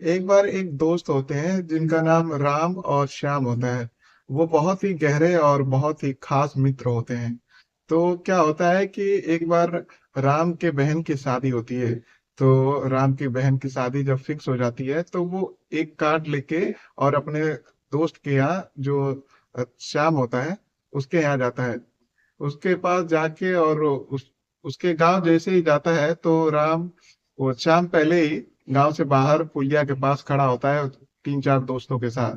एक बार एक दोस्त होते हैं जिनका नाम राम और श्याम होता है। वो बहुत ही गहरे और बहुत ही खास मित्र होते हैं। तो क्या होता है कि एक बार राम के बहन की शादी होती है। तो राम की बहन की शादी जब फिक्स हो जाती है तो वो एक कार्ड लेके और अपने दोस्त के यहाँ जो श्याम होता है उसके यहाँ जाता है। उसके पास जाके और उसके गांव जैसे ही जाता है तो राम वो श्याम पहले ही गांव से बाहर पुलिया के पास खड़ा होता है तीन चार दोस्तों के साथ।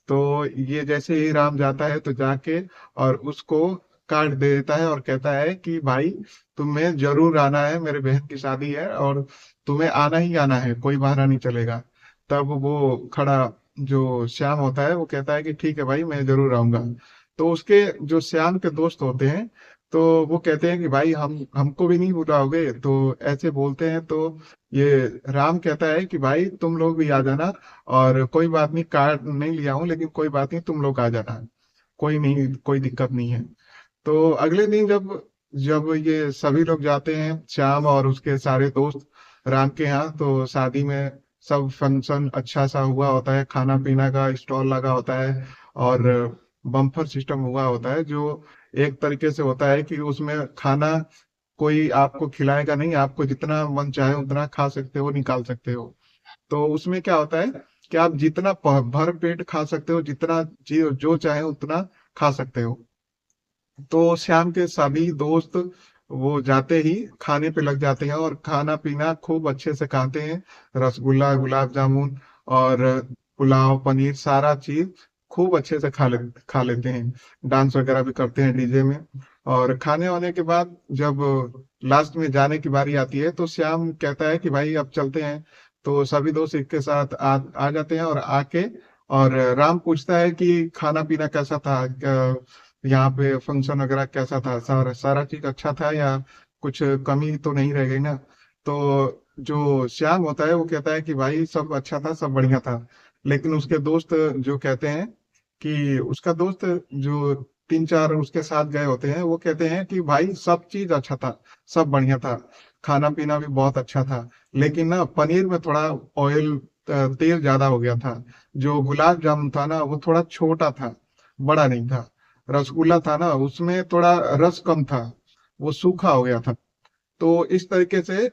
तो ये जैसे ही राम जाता है तो जाके और उसको कार्ड दे देता है और कहता है कि भाई तुम्हें जरूर आना है, मेरे बहन की शादी है और तुम्हें आना ही आना है, कोई बहाना नहीं चलेगा। तब वो खड़ा जो श्याम होता है वो कहता है कि ठीक है भाई, मैं जरूर आऊंगा। तो उसके जो श्याम के दोस्त होते हैं तो वो कहते हैं कि भाई हमको भी नहीं बुलाओगे, तो ऐसे बोलते हैं। तो ये राम कहता है कि भाई तुम लोग भी आ जाना, और कोई बात नहीं, कार्ड नहीं लिया हूं लेकिन कोई बात नहीं, तुम लोग आ जाना, कोई नहीं, कोई दिक्कत नहीं है। तो अगले दिन जब जब ये सभी लोग जाते हैं, श्याम और उसके सारे दोस्त राम के यहाँ, तो शादी में सब फंक्शन अच्छा सा हुआ होता है, खाना पीना का स्टॉल लगा होता है और बम्फर सिस्टम हुआ होता है, जो एक तरीके से होता है कि उसमें खाना कोई आपको खिलाएगा नहीं, आपको जितना मन चाहे उतना खा सकते हो, निकाल सकते हो। तो उसमें क्या होता है कि आप जितना भर पेट खा सकते हो, जितना जो चाहे उतना खा सकते हो। तो श्याम के सभी दोस्त वो जाते ही खाने पे लग जाते हैं और खाना पीना खूब अच्छे से खाते हैं। रसगुल्ला, गुलाब जामुन और पुलाव, पनीर, सारा चीज खूब अच्छे से खा लेते हैं। डांस वगैरह भी करते हैं डीजे में। और खाने वाने के बाद जब लास्ट में जाने की बारी आती है तो श्याम कहता है कि भाई अब चलते हैं। तो सभी दोस्त एक के साथ आ जाते हैं और आके और राम पूछता है कि खाना पीना कैसा था, यहाँ पे फंक्शन वगैरह कैसा था, सारा सारा चीज अच्छा था या कुछ कमी तो नहीं रह गई ना। तो जो श्याम होता है वो कहता है कि भाई सब अच्छा था, सब बढ़िया था। लेकिन उसके दोस्त जो कहते हैं कि उसका दोस्त जो तीन चार उसके साथ गए होते हैं वो कहते हैं कि भाई सब चीज अच्छा था, सब बढ़िया था, खाना पीना भी बहुत अच्छा था, लेकिन ना पनीर में थोड़ा ऑयल, तेल ज्यादा हो गया था। जो गुलाब जामुन था ना वो थोड़ा छोटा था, बड़ा नहीं था। रसगुल्ला था ना उसमें थोड़ा रस कम था, वो सूखा हो गया था। तो इस तरीके से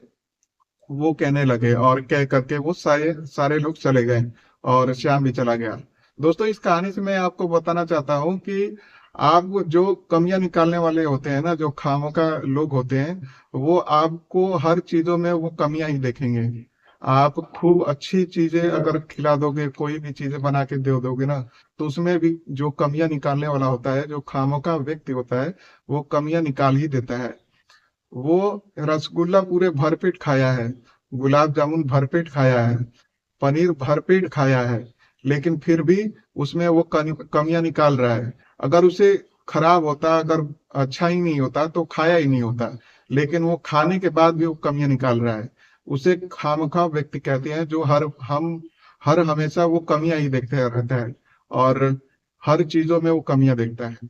वो कहने लगे और कह करके वो सारे सारे लोग चले गए और श्याम भी चला गया। दोस्तों, इस कहानी से मैं आपको बताना चाहता हूँ कि आप जो कमियां निकालने वाले होते हैं ना, जो खामोका लोग होते हैं, वो आपको हर चीजों में वो कमियां ही देखेंगे। आप खूब अच्छी चीजें अगर खिला दोगे, कोई भी चीजें बना के दे दोगे ना, तो उसमें भी जो कमियां निकालने वाला होता है, जो खामोका व्यक्ति होता है, वो कमियां निकाल ही देता है। वो रसगुल्ला पूरे भरपेट खाया है, गुलाब जामुन भरपेट खाया है, पनीर भरपेट खाया है, लेकिन फिर भी उसमें वो कमियां निकाल रहा है। अगर उसे खराब होता, अगर अच्छा ही नहीं होता तो खाया ही नहीं होता, लेकिन वो खाने के बाद भी वो कमियां निकाल रहा है। उसे खामखा व्यक्ति कहते हैं, जो हर हमेशा वो कमियां ही देखते रहता है और हर चीजों में वो कमियां देखता है।